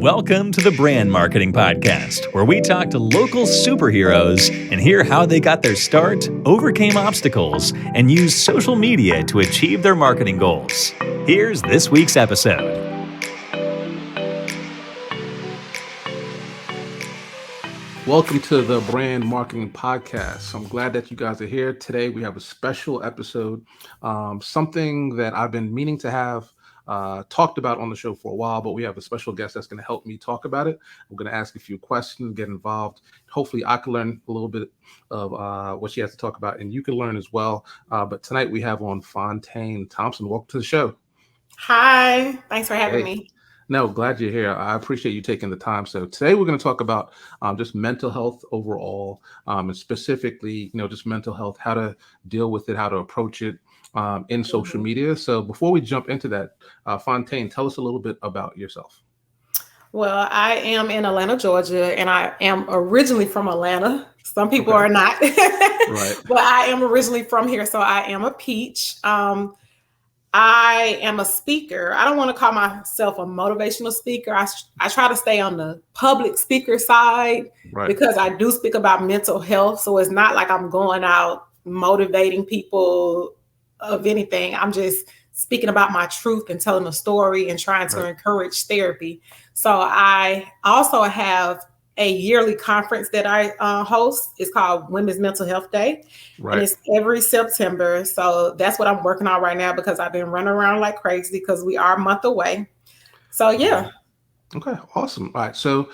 Welcome to the Brand Marketing Podcast, where we talk to local superheroes and hear how they got their start, overcame obstacles, and used social media to achieve their marketing goals. Here's this week's episode. Welcome to the Brand Marketing Podcast. I'm glad that you guys are here. Today we have a special episode, something that I've been meaning to have talked about on the show for a while, but we have a special guest that's going to help me talk about it. I'm going to ask a few questions, get involved. Hopefully I can learn a little bit of what she has to talk about, and you can learn as well. But tonight we have on Phontaine Thompson. Welcome to the show. Hi, thanks for having me. No, glad you're here. I appreciate you taking the time. So today we're going to talk about just mental health overall, and specifically, just mental health, how to deal with it, how to approach it in social media. So before we jump into that, Phontaine, tell us a little bit about yourself. Well, I am in Atlanta, Georgia, and I am originally from Atlanta. Some people are not, Right. But I am originally from here, so I am a peach. I am a speaker. I don't want to call myself a motivational speaker. I try to stay on the public speaker side, right, because I do speak about mental health. So it's not like I'm going out motivating people of anything. I'm just speaking about my truth and telling a story and trying to encourage therapy. So I also have a yearly conference that I host. It's called Women's Mental Health Day. Right. And it's every September. So that's what I'm working on right now because I've been running around like crazy because we are a month away. So, yeah. Okay, awesome. All right. So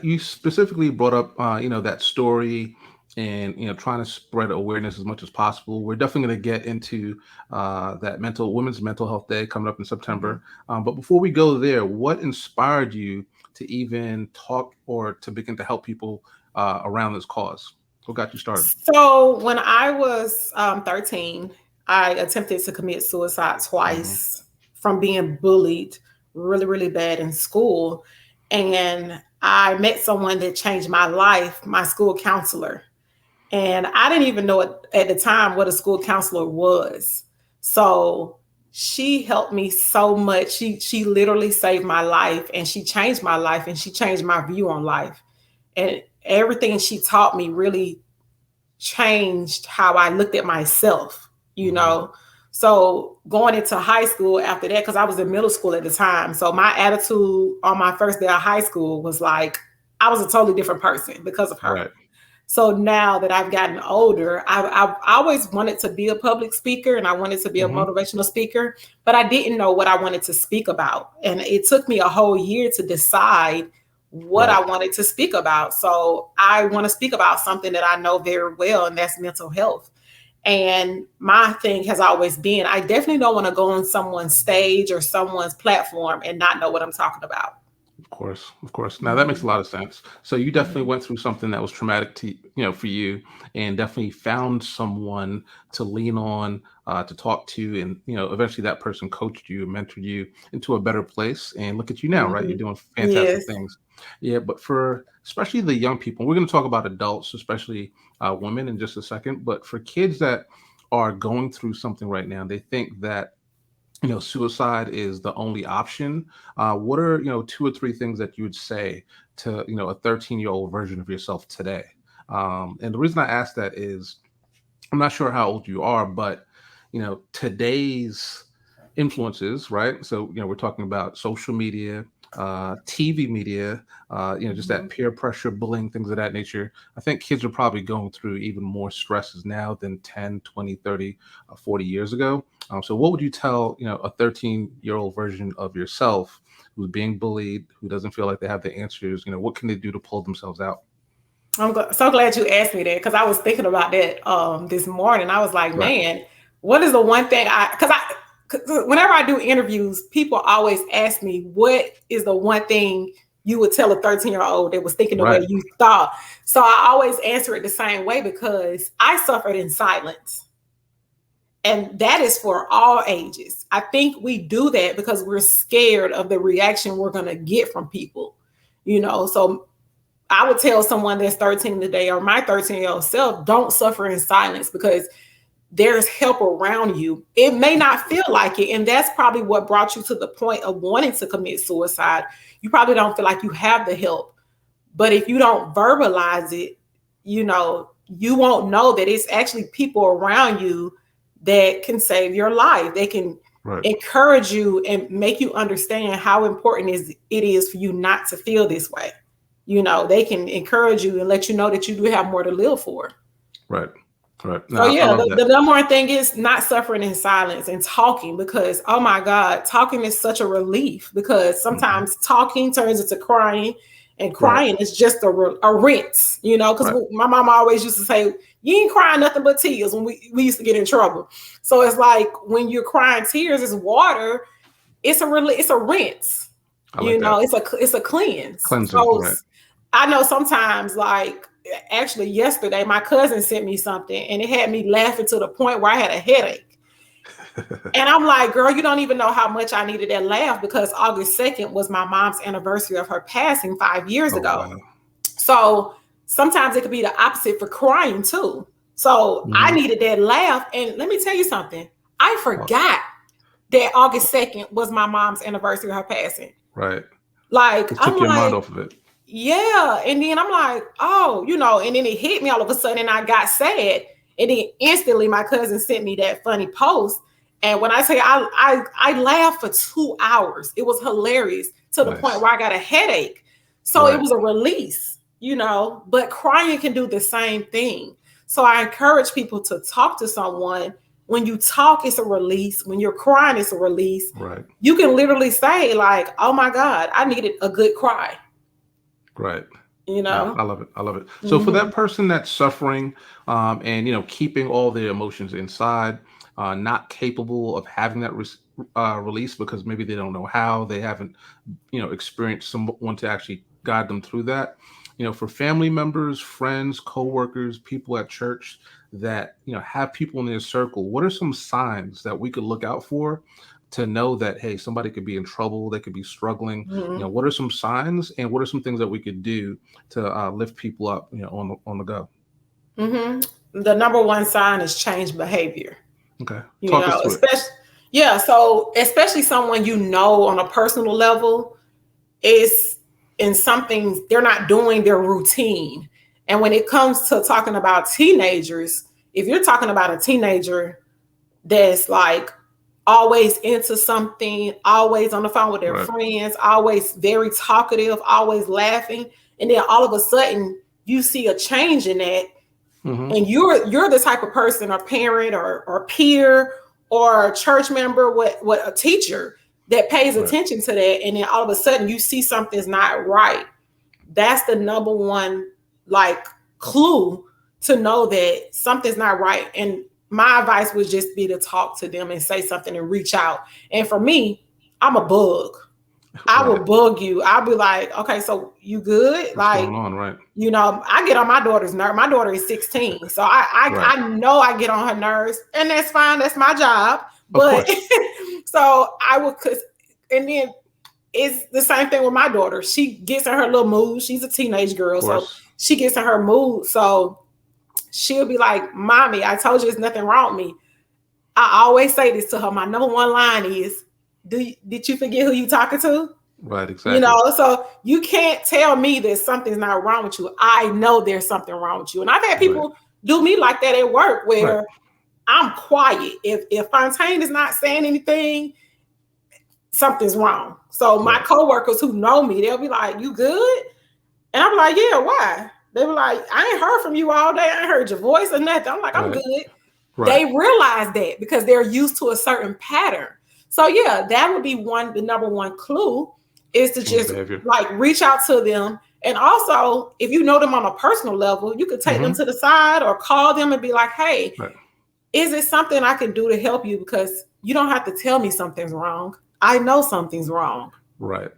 you specifically brought up, that story and, trying to spread awareness as much as possible. We're definitely going to get into that Women's Mental Health Day coming up in September. But before we go there, what inspired you to even talk or to begin to help people around this cause? What got you started? So when I was 13, I attempted to commit suicide twice from being bullied really, really bad in school. And I met someone that changed my life, my school counselor. And I didn't even know at the time what a school counselor was. So she helped me so much. She literally saved my life, and she changed my life, and she changed my view on life. And everything she taught me really changed how I looked at myself, So going into high school after that, because I was in middle school at the time. So my attitude on my first day of high school was like, I was a totally different person because of her. Right. So now that I've gotten older, I've always wanted to be a public speaker and I wanted to be a motivational speaker, but I didn't know what I wanted to speak about. And it took me a whole year to decide what I wanted to speak about. So I want to speak about something that I know very well, and that's mental health. And my thing has always been, I definitely don't want to go on someone's stage or someone's platform and not know what I'm talking about. Of course. Now that makes a lot of sense. So you definitely went through something that was traumatic for you, and definitely found someone to lean on, to talk to, and eventually that person coached you, mentored you into a better place. And look at you now, right? You're doing fantastic things. Yeah, but for especially the young people, we're going to talk about adults, especially women, in just a second. But for kids that are going through something right now, they think that suicide is the only option. What are, 2 or 3 things that you would say to, a 13-year-old version of yourself today? And the reason I ask that is I'm not sure how old you are, but, today's influences, right? So, we're talking about social media, TV media, just that peer pressure, bullying, things of that nature. I think kids are probably going through even more stresses now than 10, 20, 30, 40 years ago. So what would you tell, a 13-year-old version of yourself who's being bullied, who doesn't feel like they have the answers? What can they do to pull themselves out? I'm so glad you asked me that, because I was thinking about that this morning. I was like, man, what is the one thing whenever I do interviews, people always ask me, what is the one thing you would tell a 13-year-old that was thinking the way you thought? So I always answer it the same way, because I suffered in silence. And that is for all ages. I think we do that because we're scared of the reaction we're going to get from people, So I would tell someone that's 13 today, or my 13-year-old self, don't suffer in silence, because there's help around you. It may not feel like it. And that's probably what brought you to the point of wanting to commit suicide. You probably don't feel like you have the help. But if you don't verbalize it, you won't know that it's actually people around you that can save your life. They can encourage you and make you understand how important it is for you not to feel this way. They can encourage you and let you know that you do have more to live for. Right. No, so the number one thing is not suffering in silence and talking, because, oh my God, talking is such a relief, because sometimes talking turns into crying, and crying is just a rinse, because my mom always used to say, you ain't crying nothing but tears when we used to get in trouble. So it's like when you're crying tears, it's water. It's a rinse. It's a cleanse. Cleansing, so I know sometimes, like, actually yesterday, my cousin sent me something and it had me laughing to the point where I had a headache. And I'm like, girl, you don't even know how much I needed that laugh, because August 2nd was my mom's anniversary of her passing 5 years ago. Wow. So sometimes it could be the opposite for crying too. So I needed that laugh. And let me tell you something. I forgot that August 2nd was my mom's anniversary of her passing. Right. Like, it took your mind off of it. Yeah. And then I'm like, oh, and then it hit me all of a sudden and I got sad. And then instantly my cousin sent me that funny post. And when I say I laughed for 2 hours, it was hilarious to the point where I got a headache. So it was a release, but crying can do the same thing. So I encourage people to talk to someone. When you talk, it's a release. When you're crying, it's a release. Right. You can literally say, like, oh my God, I needed a good cry. Right. I love it. So for that person that's suffering and, keeping all their emotions inside, not capable of having that release because maybe they don't know how, they haven't, experienced someone to actually guide them through that. For family members, friends, coworkers, people at church that, have people in their circle, what are some signs that we could look out for to know that, hey, somebody could be in trouble, they could be struggling? What are some signs and what are some things that we could do to lift people up, on the go? The number one sign is change behavior. Okay. Talk us through it. So especially someone on a personal level is in something they're not doing their routine. And when it comes to talking about teenagers, if you're talking about a teenager that's like always into something, always on the phone with their friends, always very talkative, always laughing, and then all of a sudden you see a change in that. And you're the type of person, or parent or peer or a church member, what a teacher that pays attention to that. And then all of a sudden you see something's not right. That's the number one clue to know that something's not right. And my advice would just be to talk to them and say something and reach out. And for me, I'm a bug. I will bug you. I'll be like, okay, so you good? What's going on, right? I get on my daughter's nerve. My daughter is 16. So I know I get on her nerves, and that's fine. That's my job. But so I will, and then it's the same thing with my daughter. She gets in her little mood. She's a teenage girl. So she gets in her mood. So she'll be like, Mommy, I told you there's nothing wrong with me. I always say this to her. My number one line is, did you forget who you talking to? Right, exactly. So you can't tell me that something's not wrong with you. I know there's something wrong with you. And I've had people do me like that at work, where I'm quiet. If Phontaine is not saying anything, something's wrong. So my coworkers who know me, they'll be like, you good? And I'm like, yeah, why? They were like, I ain't heard from you all day. I ain't heard your voice or nothing. I'm like, I'm good. They realize that because they're used to a certain pattern. So that would be the number one clue, is to just reach out to them. And also, if you know them on a personal level, you could take them to the side or call them and be like, hey, is it something I can do to help you? Because you don't have to tell me something's wrong. I know something's wrong. Right.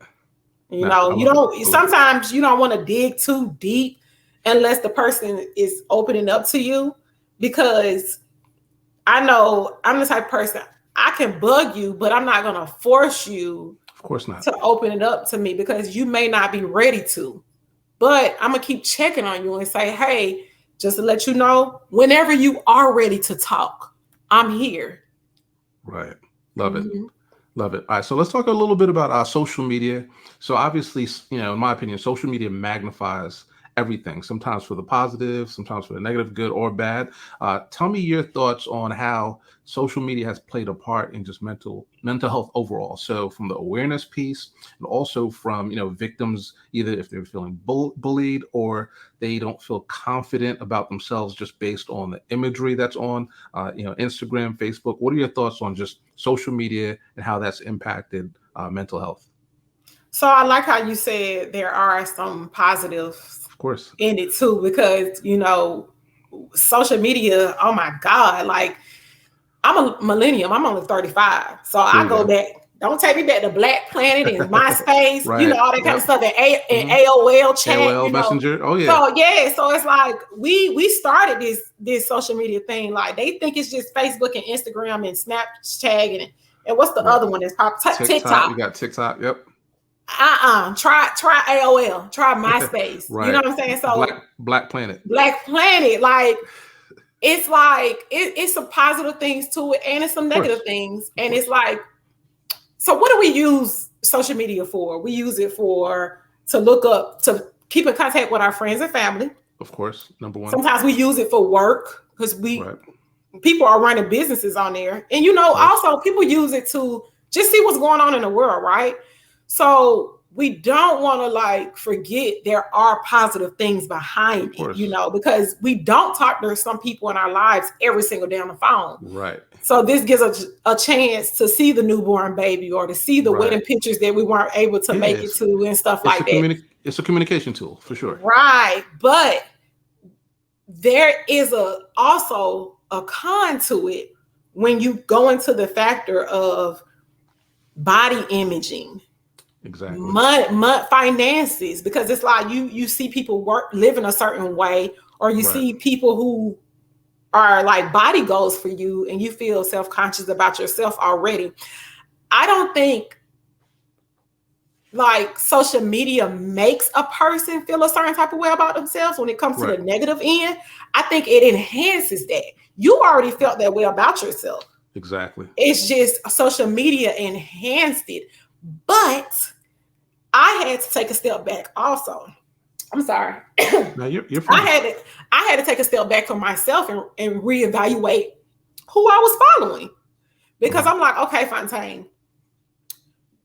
Sometimes you don't want to dig too deep unless the person is opening up to you, because I know I'm the type of person, I can bug you, but I'm not going to force you, of course not, to open it up to me, because you may not be ready to. But I'm going to keep checking on you and say, hey, just to let you know, whenever you are ready to talk, I'm here. Right. Love it. Mhm. Love it. All right. So let's talk a little bit about social media. So obviously, in my opinion, social media magnifies everything, sometimes for the positive, sometimes for the negative, good or bad. Tell me your thoughts on how social media has played a part in just mental health overall. So from the awareness piece, and also from victims, either if they're feeling bullied or they don't feel confident about themselves just based on the imagery that's on Instagram, Facebook. What are your thoughts on just social media and how that's impacted mental health? So I like how you said there are some positives Of course. in it too, because social media, oh my God, like I'm a millennium, I'm only 35. So There I you go go. back, don't take me back to Black Planet and MySpace, Right. all that kind of Yep. stuff, and, and hmm AOL chat, AOL Messenger. Oh yeah. So yeah, so it's like we started this social media thing. Like they think it's just Facebook and Instagram and Snapchat and what's the Right. other one that's popped? TikTok. TikTok. You got TikTok. Yep. Try AOL. Try MySpace. You know Right. what I'm saying? So Black Planet. Black Planet, it's some positive things to it, and it's some negative things. And it's like, so what do we use social media for? We use it to keep in contact with our friends and family. Of course, number one. Sometimes we use it for work because people are running businesses on there. And also people use it to just see what's going on in the world, right? So we don't want to forget there are positive things behind it, because we don't talk to some people in our lives every single day on the phone. Right. So this gives us a chance to see the newborn baby or to see the wedding pictures that we weren't able to make it to and stuff like that. It's a communication tool for sure. Right. But there is also a con to it when you go into the factor of body imaging. Exactly. Finances, because it's like you see people live in a certain way, or you see people who are like body goals for you and you feel self-conscious about yourself already. I don't think social media makes a person feel a certain type of way about themselves when it comes to the negative end. I think it enhances that. You already felt that way about yourself. Exactly. It's just social media enhanced it. But I had to take a step back also. I'm sorry. No, you're fine. I had to take a step back for myself and reevaluate who I was following. Because I'm like, okay, Phontaine,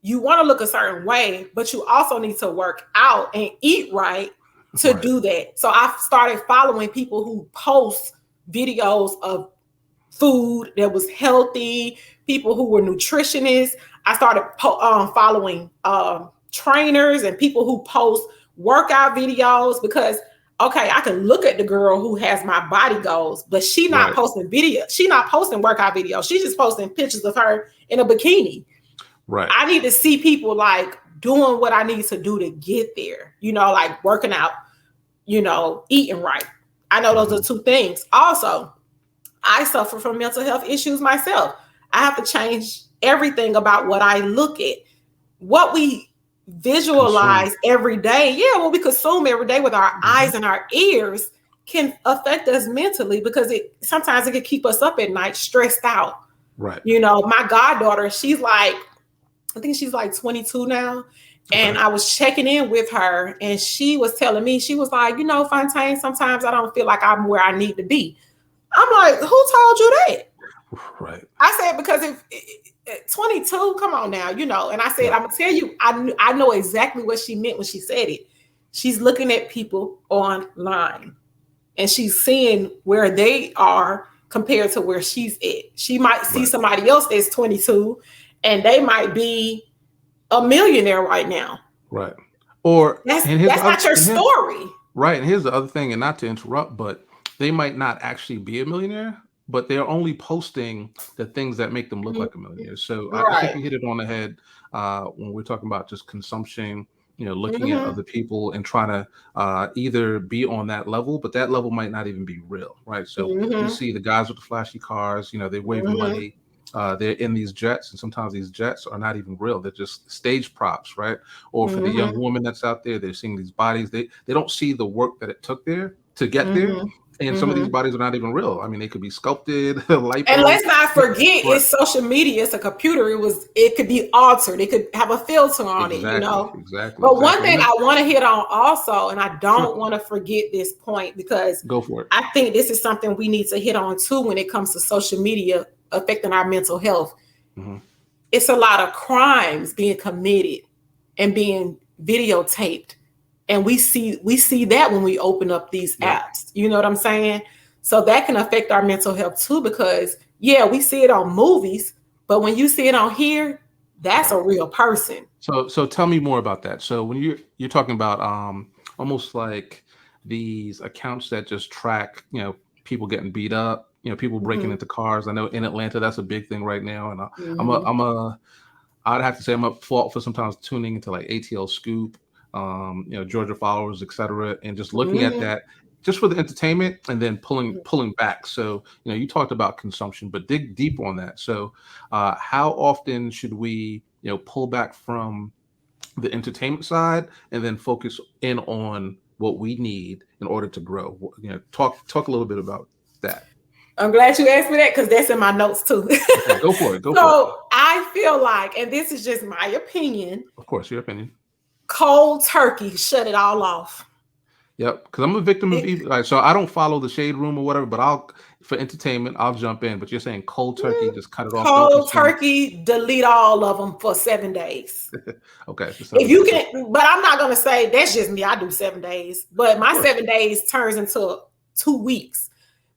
you want to look a certain way, but you also need to work out and eat right to do that. So I started following people who post videos of food that was healthy, people who were nutritionists. I started following trainers and people who post workout videos because, okay, I can look at the girl who has my body goals, but she not posting video. She not posting workout videos. She's just posting pictures of her in a bikini. Right. I need to see people doing what I need to do to get there, working out, eating right. I know those are two things. Also, I suffer from mental health issues myself. I have to change everything about what I look at. What we visualize every day, what we consume every day with our eyes and our ears can affect us mentally because sometimes it can keep us up at night, stressed out. Right. My goddaughter, I think she's 22 now. And I was checking in with her and she was telling me, she was like, Phontaine, sometimes I don't feel like I'm where I need to be. I'm like, who told you that? Right. I said, because if 22, come on now, and I said, I'm gonna tell you, I know exactly what she meant when she said it. She's looking at people online and she's seeing where they are compared to where she's at. She might see somebody else that's 22 and they might be a millionaire right now. Right. Or that's not your story. Right. And here's the other thing, and not to interrupt, but they might not actually be a millionaire, but they're only posting the things that make them look like a millionaire. So I think you hit it on the head when we're talking about just consumption, looking at other people and trying to either be on that level, but that level might not even be real, right? So you see the guys with the flashy cars, they wave money. They're in these jets, and sometimes these jets are not even real. They're just stage props, right? Or for the young woman that's out there, they're seeing these bodies. They don't see the work that it took there to get there. And some of these bodies are not even real. I mean, they could be sculpted, lipo. And let's not forget, it's social media. It's a computer. It could be altered. It could have a filter on it, you know. Exactly. But one thing I want to hit on also, and I don't want to forget this point, because go for it. I think this is something we need to hit on too when it comes to social media affecting our mental health. It's a lot of crimes being committed and being videotaped. And we see that when we open up these apps, you know what I'm saying? So that can affect our mental health too, because we see it on movies, but when you see it on here, that's a real person. So tell me more about that. So when you're talking about almost like these accounts that just track, you know, people getting beat up, you know, people breaking into cars. I know in Atlanta that's a big thing right now, and I'd have to say I'm at fault for sometimes tuning into like ATL Scoop, you know, Georgia Followers, etc., and just looking at that just for the entertainment and then pulling back. So, you know, you talked about consumption, but dig deep on that. So how often should we, you know, pull back from the entertainment side and then focus in on what we need in order to grow? You know, talk a little bit about that. I'm glad you asked me that, because that's in my notes too. Okay, go for it. So I feel like, and this is just my opinion. Of course, your opinion. Cold turkey, shut it all off. Yep, because I'm a victim of evil. Like, so I don't follow the shade room or whatever, but for entertainment, I'll jump in. But you're saying cold turkey, just cut it off. Cold turkey, delete all of them for 7 days. Okay. If you can, but I'm not gonna say that's just me. I do 7 days, but my 7 days turns into 2 weeks.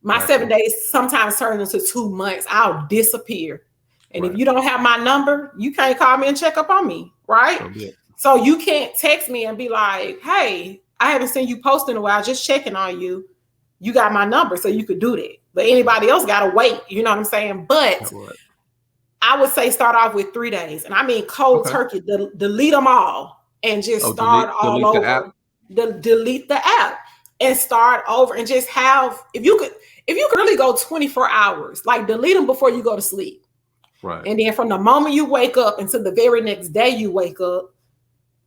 My 7 days sometimes turns into 2 months. I'll disappear, and if you don't have my number, you can't call me and check up on me, right? So you can't text me and be like, "Hey, I haven't seen you post in a while, just checking on you." You got my number, so you could do that. But anybody else got to wait. You know what I'm saying? But I would say start off with 3 days. And I mean cold turkey, delete them all and just start all over. Delete the app and start over, and just have, if you could really go 24 hours, like delete them before you go to sleep. Right. And then from the moment you wake up until the very next day you wake up,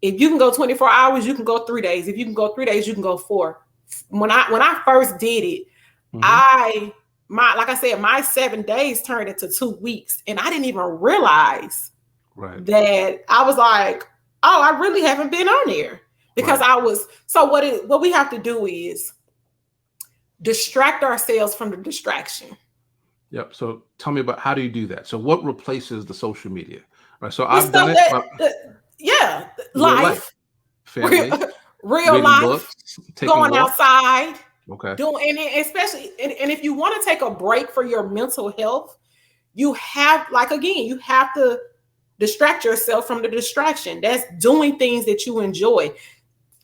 if you can go 24 hours, you can go 3 days. If you can go 3 days, you can go 4. When I first did it, like I said, my 7 days turned into 2 weeks, and I didn't even realize that I was like, oh, I really haven't been on there, because I was. So what we have to do is distract ourselves from the distraction. Yep. So tell me about, how do you do that? So what replaces the social media? Right. So I've done it. Life, family, real life, books, going outside, doing, and especially, and if you want to take a break for your mental health, you have, like, again, you have to distract yourself from the distraction. That's doing things that you enjoy.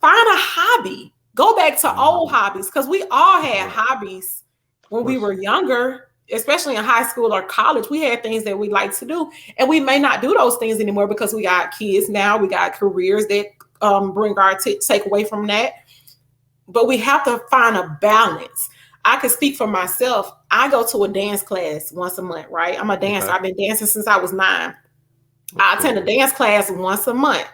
Find a hobby. Go back to old hobbies, because we all had hobbies when we were younger. Especially in high school or college, we had things that we like to do, and we may not do those things anymore because we got kids now. We got careers that bring our take away from that. But we have to find a balance. I can speak for myself. I go to a dance class once a month, right? I'm a dancer. I've been dancing since I was 9. I attend a dance class once a month.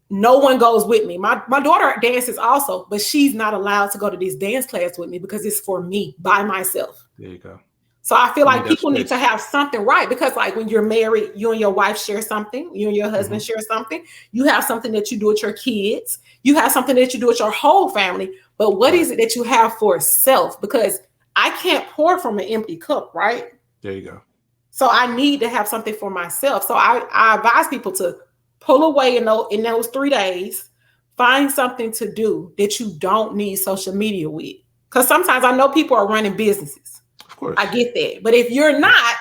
No one goes with me. My daughter dances also, but she's not allowed to go to this dance class with me because it's for me, by myself. There you go. So I feel like people need to have something, right? Because like when you're married, you and your wife share something, you and your husband share something. You have something that you do with your kids. You have something that you do with your whole family. But what is it that you have for self? Because I can't pour from an empty cup, right? There you go. So I need to have something for myself. So I advise people to pull away in those 3 days, find something to do that you don't need social media with. Because sometimes I know people are running businesses. Of course. I get that. But if you're not,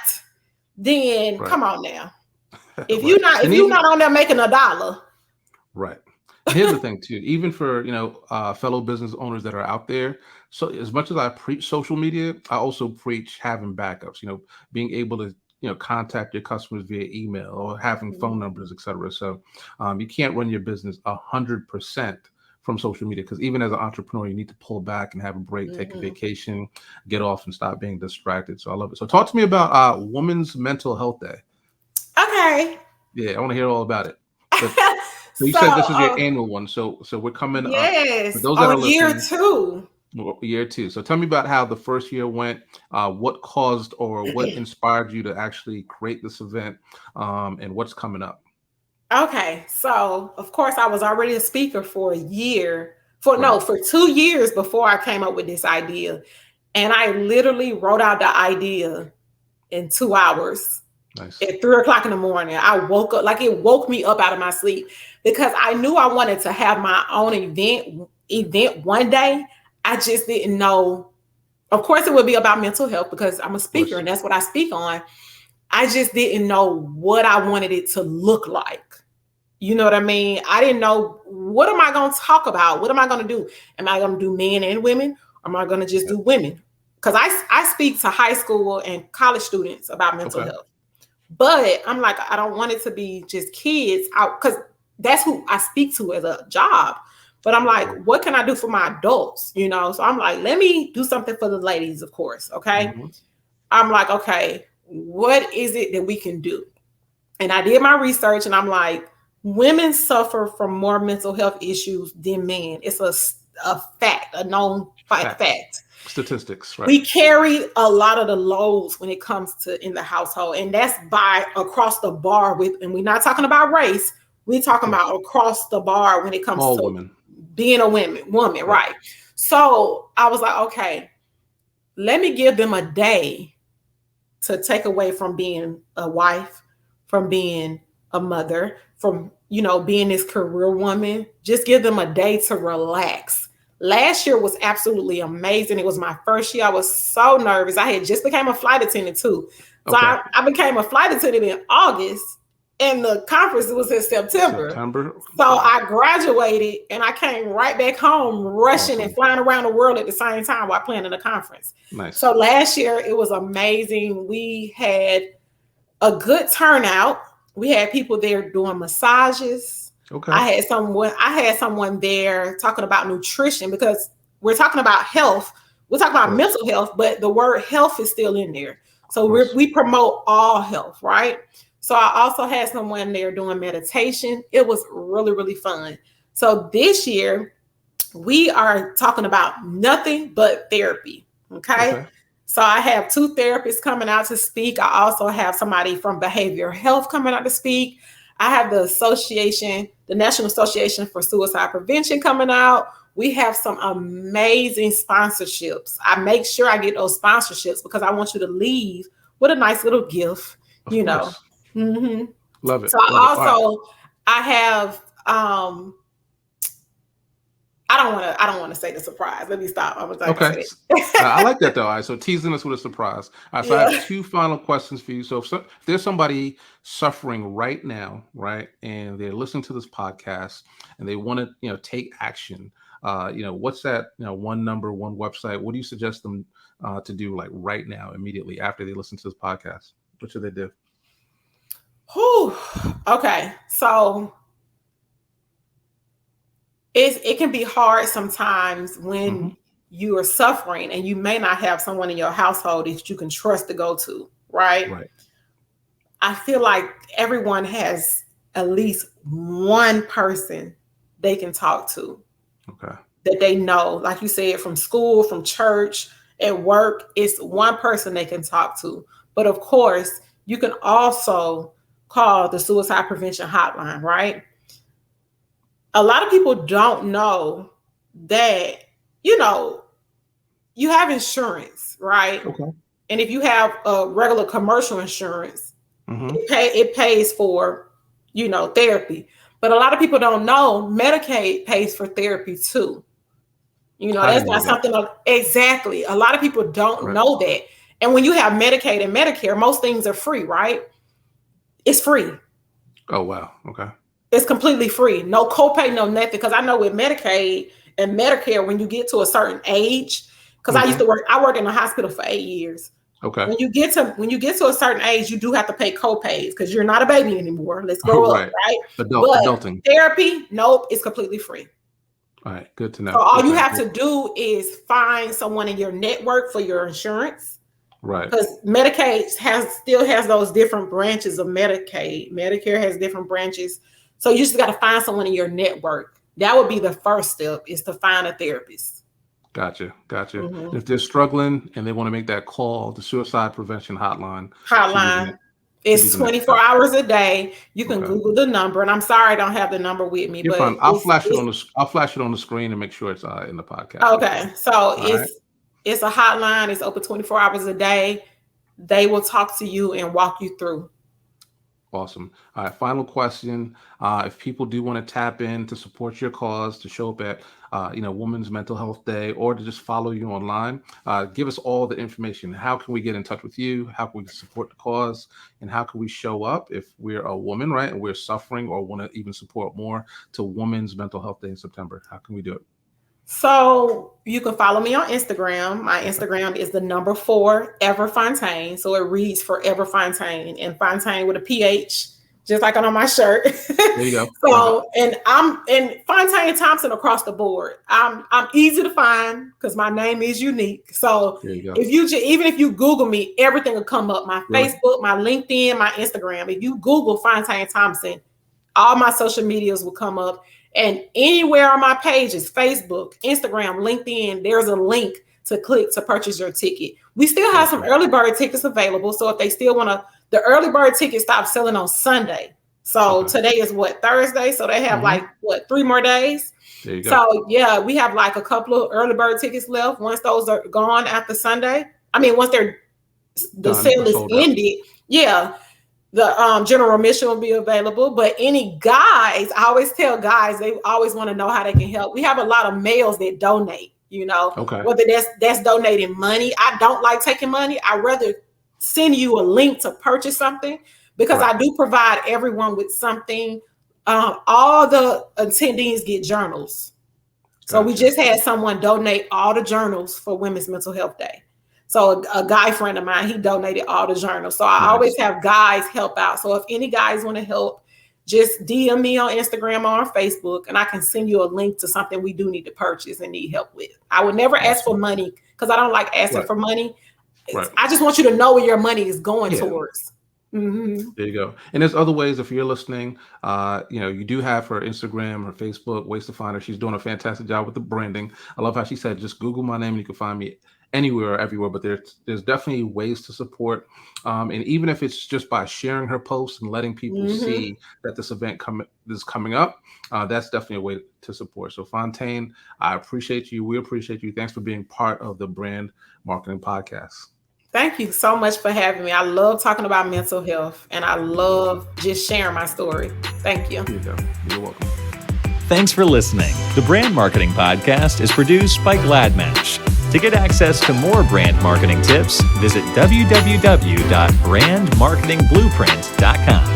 then come on now. If you're not on there making $1. Right. Here's the thing too, even for, fellow business owners that are out there. So as much as I preach social media, I also preach having backups, being able to, contact your customers via email or having phone numbers, et cetera. So you can't run your business 100% from social media, because even as an entrepreneur, you need to pull back and have a break, take a vacation, get off and stop being distracted. So I love it. So talk to me about Women's Mental Health Day. Okay. Yeah, I want to hear all about it. So you said this is your annual one. So we're coming up. Yes. For those that are year listening, 2. Year two. So tell me about how the first year went. What caused or what inspired you to actually create this event, and what's coming up? Okay, so of course I was already a speaker for a year, Right. for 2 years before I came up with this idea. And I literally wrote out the idea in 2 hours Nice. at 3 o'clock in the morning. I woke up, like it woke me up out of my sleep because I knew I wanted to have my own event one day. I just didn't know. Of course, it would be about mental health because I'm a Of speaker course. and that's what I speak on. I just didn't know what I wanted it to look like. You know what I mean? I didn't know, what am I going to talk about? What am I going to do? Am I going to do men and women? Or am I going to just Yep. do women? Because I speak to high school and college students about mental Okay. health. But I'm like, I don't want it to be just kids out, because that's who I speak to as a job. But I'm like, what can I do for my adults? So I'm like, let me do something for the ladies, of course. Okay. Mm-hmm. I'm like, okay, what is it that we can do? And I did my research and I'm like, women suffer from more mental health issues than men. It's a fact, a known fact. Statistics, right? We carry a lot of the loads when it comes to in the household, and that's by across the bar and we're not talking about race. We're talking about across the bar when it comes All to women. being a woman, right? So I was like, okay, let me give them a day to take away from being a wife, from being a mother, from being this career woman. Just give them a day to relax. Last year was absolutely amazing. It was my first year. I was so nervous. I had just became a flight attendant too. So Okay. I became a flight attendant in August, and the conference was in September. So I graduated and I came right back home rushing and flying around the world at the same time while planning the conference. Nice. So last year it was amazing. We had a good turnout. We had people there doing massages. Okay. I had someone there talking about nutrition, because we're talking about health. We're talking about mental health, but the word health is still in there. So we promote all health, right? So I also had someone there doing meditation. It was really, really fun. So this year we are talking about nothing but therapy. Okay. So I have 2 therapists coming out to speak. I also have somebody from behavioral health coming out to speak. I have the National Association for Suicide Prevention coming out. We have some amazing sponsorships. I make sure I get those sponsorships because I want you to leave with a nice little gift, Of course. Mm-hmm. Love it. So I have I don't want to say the surprise. Let me stop. I was like, okay. I like that though. All right, so teasing us with a surprise. All right, so I have 2 final questions for you. So if there's somebody suffering right now, right, and they're listening to this podcast and they want to, take action, what's that, one number, one website? What do you suggest them to do, like right now, immediately after they listen to this podcast? What should they do? Okay, so it can be hard sometimes when you are suffering and you may not have someone in your household that you can trust to go to, right? Right. I feel like everyone has at least one person they can talk to. Okay. That they know, like you said, from school, from church, at work, it's one person they can talk to. But of course, you can also call the suicide prevention hotline, right? A lot of people don't know that, you have insurance, right? Okay. And if you have a regular commercial insurance, it pays for, therapy. But a lot of people don't know Medicaid pays for therapy too. That's not something exactly. A lot of people don't know that. And when you have Medicaid and Medicare, most things are free, right? It's free. Oh, wow. Okay. It's completely free. No copay, no nothing. Because I know with Medicaid and Medicare, when you get to a certain age, because I worked in a hospital for 8 years. Okay. When you get to a certain age, you do have to pay copays because you're not a baby anymore. Let's grow up, right? Adulting. Therapy, nope, it's completely free. All right, good to know. So all you have to do is find someone in your network for your insurance. Right. Because Medicaid still has those different branches of Medicaid. Medicare has different branches. So you just got to find someone in your network. That would be the first step, is to find a therapist. Gotcha. Mhm. If they're struggling and they want to make that call, the suicide prevention hotline Hotline. should be It's the next 24 step. hours a day. You can Okay. Google the number, and I'm sorry I don't have the number with me, You're but fine. I'll flash it it's on the screen and make sure it's in the podcast as okay. well. So All right. it's a hotline. It's open 24 hours a day. They will talk to you and walk you through. Awesome. All right. Final question. If people do want to tap in to support your cause, to show up at, Women's Mental Health Day, or to just follow you online, give us all the information. How can we get in touch with you? How can we support the cause? And how can we show up if we're a woman, right? And we're suffering or want to even support more to Women's Mental Health Day in September? How can we do it? So you can follow me on Instagram. My Instagram is the number 4 Ever Phontaine. So it reads Forever Phontaine, and Phontaine with a PH, just like on my shirt. There you go. So and I'm in Phontaine Thompson across the board. I'm easy to find because my name is unique. So There you go. even if you Google me, everything will come up. My Really? Facebook, my LinkedIn, my Instagram. If you Google Phontaine Thompson, all my social medias will come up. And anywhere on my pages, Facebook, Instagram, LinkedIn, there's a link to click to purchase your ticket. We still have some early bird tickets available. So if they still want to, the early bird tickets stop selling on Sunday. So today is Thursday. So they have 3 more days. There you go. So yeah, we have like a couple of early bird tickets left. Once those are gone after Sunday, once the sale is ended, the general admission will be available. But any guys, I always tell guys, they always want to know how they can help. We have a lot of males that donate, whether that's donating money. I don't like taking money. I'd rather send you a link to purchase something because I do provide everyone with something. All the attendees get journals. So we just had someone donate all the journals for Women's Mental Health Day. So a guy friend of mine, he donated all the journals. So I always have guys help out. So if any guys want to help, just DM me on Instagram or on Facebook, and I can send you a link to something we do need to purchase and need help with. I would never ask for money because I don't like asking for money. I just want you to know where your money is going towards. Mm-hmm. There you go. And there's other ways if you're listening, you do have her Instagram, her Facebook, ways to find her. She's doing a fantastic job with the branding. I love how she said, just Google my name and you can find me anywhere or everywhere, but there's definitely ways to support. And even if it's just by sharing her posts and letting people see that this event is coming up, that's definitely a way to support. So Phontaine, I appreciate you. We appreciate you. Thanks for being part of the Brand Marketing Podcast. Thank you so much for having me. I love talking about mental health and I love just sharing my story. Thank you. There you go. You're welcome. Thanks for listening. The Brand Marketing Podcast is produced by GladMatch. To get access to more brand marketing tips, visit www.brandmarketingblueprint.com.